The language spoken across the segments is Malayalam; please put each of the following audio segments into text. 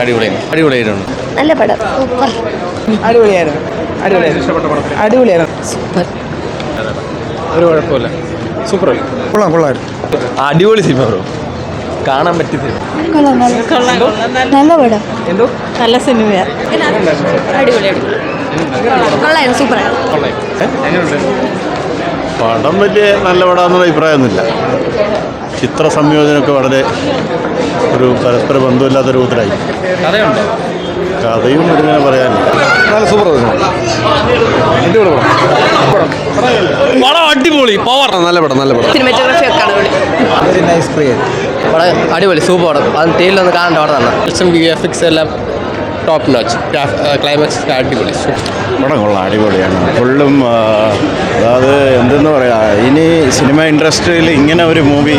അടിപൊളിയായിരുന്നു. നല്ല പടം, സൂപ്പർ. അടിപൊളിയായിരുന്നു. സൂപ്പർ. ഒരു കുഴപ്പമില്ല, സൂപ്പർ. കൊള്ളായിരുന്നു. അടിപൊളി സിനിമ ബ്രോ, കാണാൻ പറ്റിയ സിനിമ. നല്ല പടം, എന്തോ നല്ല സിനിമയാണ്. കൊള്ളായിരുന്നു, സൂപ്പറായിരുന്നു. പടം വലിയ നല്ല പടമെന്നുള്ള അഭിപ്രായമൊന്നുമില്ല. ചിത്ര സംയോജനമൊക്കെ വളരെ ഒരു പരസ്പര ബന്ധമില്ലാത്ത രൂപത്തിലായി. കഥയുണ്ട്, കഥയും ഇങ്ങനെ പറയാനില്ല. നല്ല സൂപ്പർ പടം, അടിപൊളി, പവർ. നല്ല പടം. സിനിമാറ്റോഗ്രാഫി ഒക്കെ വെരി നൈസ് ക്രിയേറ്റ്. പടം അടിപൊളി, സൂപ്പർ പടം. അത് തേയിലൊന്ന് കാണേണ്ട പടം തന്നെ. VFX എല്ലാം ടോപ്പ് നോച്ച്, ക്ലൈമാക്സ് അടിപൊളി. പടം കൊള്ളാം, അടിപൊളിയാണ്. ഫുള്ളും അതായത് എന്തെന്ന് പറയാ, ഇനി സിനിമ ഇൻഡസ്ട്രിയിൽ ഇങ്ങനെ ഒരു മൂവി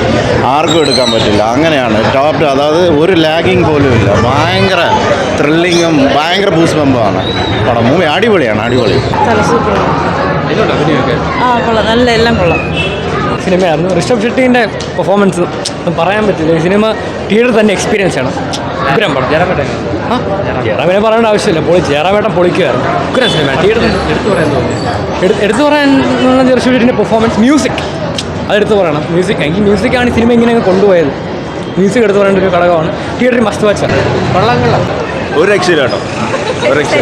ആർക്കും എടുക്കാൻ പറ്റില്ല. അങ്ങനെയാണ് ടോപ്പ്. അതായത് ഒരു ലാഗിങ് പോലും ഇല്ല. ഭയങ്കര ത്രില്ലിങ്ങും ഭയങ്കര ബൂസ് ബമ്പുമാണ് പടം. മൂവി അടിപൊളിയാണ്, അടിപൊളി. കൊള്ളാം, നല്ല എല്ലാം കൊള്ളാം. സിനിമയായിരുന്നു. ഋഷഭ് ഷെട്ടിൻ്റെ പെർഫോമൻസ് പറയാൻ പറ്റില്ല. ഈ സിനിമ തിയേറ്ററിൽ തന്നെ എക്സ്പീരിയൻസ് ആണ്. ഉഗ്രം പടം. ജയറാമിനെ പറയേണ്ട ആവശ്യമില്ല, ജയറാമേട്ടൻ പൊളിക്കുമായിരുന്നു. ഉഗ്രം സിനിമ. തിയേറ്ററിൽ എടുത്തു പറയാൻ ഋഷഭ് ഷെട്ടിൻ്റെ പെർഫോമൻസ്, മ്യൂസിക് അതെടുത്ത് പറയണം. മ്യൂസിക്കാണ് ഈ സിനിമ ഇങ്ങനെ കൊണ്ടുപോയത്. മ്യൂസിക് എടുത്ത് പറയേണ്ട ഒരു ഘടകമാണ്. തിയേറ്ററിൽ മസ്റ്റ് വാച്ചാണ്. കൊള്ളാം. ഒരു രക്ഷയില്ല കേട്ടോ, ഒരു രക്ഷ.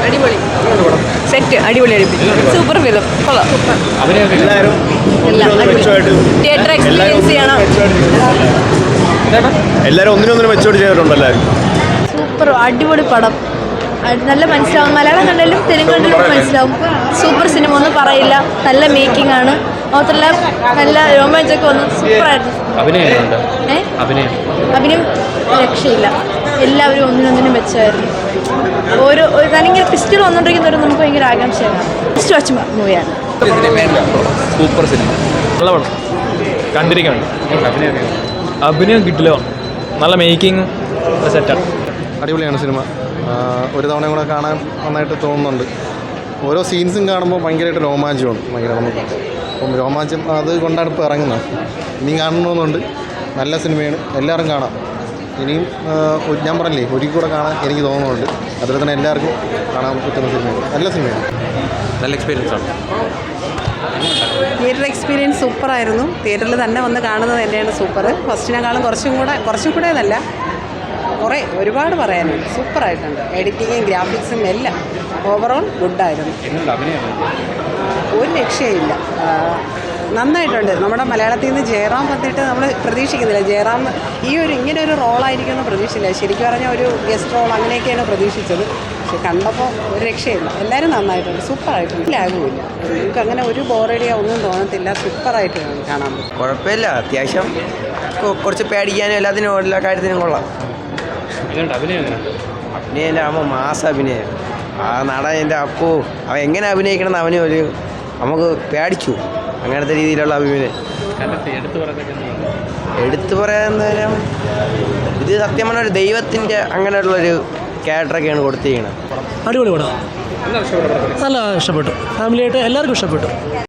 അടിപൊളി സെറ്റ്, അടിപൊളി സൂപ്പർ ഫിലിം. കൊള്ളാം. എല്ലാവരും തിയേറ്റർ എക്സ്പീരിയൻസ് ചെയ്യണം. എല്ലാവരും ഒന്നിനൊന്നിനും മെച്ചോട്ട് ചെയ്തിട്ടുണ്ടല്ലേ. സൂപ്പർ, അടിപൊളി പടം. നല്ല മനസ്സിലാവും. മലയാളം കണ്ടാലും തെലുങ്ക് കണ്ടാലും മനസ്സിലാവും. സൂപ്പർ സിനിമ, ഒന്നും പറയില്ല. നല്ല മേക്കിംഗ് ആണ്. മാത്രമല്ല നല്ല രോമാഞ്ചൊക്കെ വന്നു. സൂപ്പറായിരുന്നു. അഭിനയം രക്ഷയില്ല. എല്ലാവരും ഒന്നിനൊന്നിനും മെച്ചമായിരുന്നു. ഓരോ അല്ലെങ്കിൽ പിസ്റ്റൽ വന്നുകൊണ്ടിരിക്കുന്നവരും നമുക്ക് ഭയങ്കര ആകാംക്ഷയാണ്. ഫസ്റ്റ് വാച്ച് മൂവിയാണ്. സൂപ്പർ സിനിമ, നല്ല പടം, കണ്ടിരിക്കണം. അഭിനയം കിട്ടില്ല, നല്ല മേക്കിങ്ങും സെറ്റാണ്. അടിപൊളിയാണ് സിനിമ. ഒരു തവണ കൂടെ കാണാൻ നന്നായിട്ട് തോന്നുന്നുണ്ട്. ഓരോ സീൻസും കാണുമ്പോൾ ഭയങ്കരമായിട്ട് രോമാഞ്ചമാണ്. ഭയങ്കര നമുക്ക് അപ്പം രോമാഞ്ചം അത് കൊണ്ടാണ് ഇപ്പോൾ ഇറങ്ങുന്നത്. ഇനിയും കാണണമെന്നുണ്ട്. നല്ല സിനിമയാണ്, എല്ലാവരും കാണാം. ഇനിയും ഞാൻ പറഞ്ഞില്ലേ, ഒരിക്കൽ കൂടെ കാണാൻ എനിക്ക് തോന്നുന്നുണ്ട്. അതുപോലെ തന്നെ എല്ലാവർക്കും കാണാൻ പറ്റുന്ന സിനിമയാണ്, നല്ല സിനിമയാണ്. നല്ല എക്സ്പീരിയൻസ് ആണ്. തിയേറ്റർ എക്സ്പീരിയൻസ് സൂപ്പറായിരുന്നു. തിയേറ്ററിൽ തന്നെ വന്ന് കാണുന്നത് തന്നെയാണ് സൂപ്പർ. ഫസ്റ്റിനേക്കാളും കുറച്ചും കൂടെ എന്നല്ല, ഒരുപാട് പറയാനുണ്ട്. സൂപ്പറായിട്ടുണ്ട്. എഡിറ്റിങ്ങും ഗ്രാഫിക്സും എല്ലാം ഓവറോൾ ഗുഡായിരുന്നു. ഒരു രക്ഷയില്ല, നന്നായിട്ടുണ്ട്. നമ്മുടെ മലയാളത്തിൽ നിന്ന് ജയറാം വന്നിട്ട് നമ്മൾ പ്രതീക്ഷിക്കുന്നില്ല. ജയറാം ഇങ്ങനെ ഒരു റോളായിരിക്കുമെന്ന് പ്രതീക്ഷിച്ചില്ല. ശരിക്കും പറഞ്ഞാൽ ഒരു ഗസ്റ്റ് റോൾ അങ്ങനെയൊക്കെയാണ് പ്രതീക്ഷിച്ചത്. പക്ഷെ കണ്ടപ്പോൾ ഒരു രക്ഷയില്ല. എല്ലാവരും നന്നായിട്ടുണ്ട്, സൂപ്പറായിട്ടുണ്ട്. ലാഗുമില്ല. നിങ്ങൾക്ക് അങ്ങനെ ഒരു ബോറടിയോ ഒന്നും തോന്നത്തില്ല. സൂപ്പറായിട്ട് കാണാൻ പറ്റും. കുഴപ്പമില്ല, അത്യാവശ്യം കുറച്ച് പേടിക്കാനും എല്ലാത്തിനും എല്ലാ കാര്യത്തിനും കൊള്ളാം. അഭിനയം ആകുമ്പോൾ മാസ അഭിനയം. ആ നടൻ എൻ്റെ അപ്പോ അവൻ എങ്ങനെ അഭിനയിക്കണം എന്ന് നമുക്ക് പേടിച്ചു. അങ്ങനത്തെ രീതിയിലുള്ള അഭിനയം എടുത്തു പറയാൻ നേരം ഇത് സത്യം പറഞ്ഞ ഒരു ദൈവത്തിൻ്റെ അങ്ങനെയുള്ളൊരു ക്യാരക്ടറൊക്കെയാണ് കൊടുത്തിരിക്കുന്നത്. അടിപൊളി പടം, നല്ല ഇഷ്ടപ്പെട്ടു. ഫാമിലിയായിട്ട് എല്ലാവർക്കും ഇഷ്ടപ്പെട്ടു.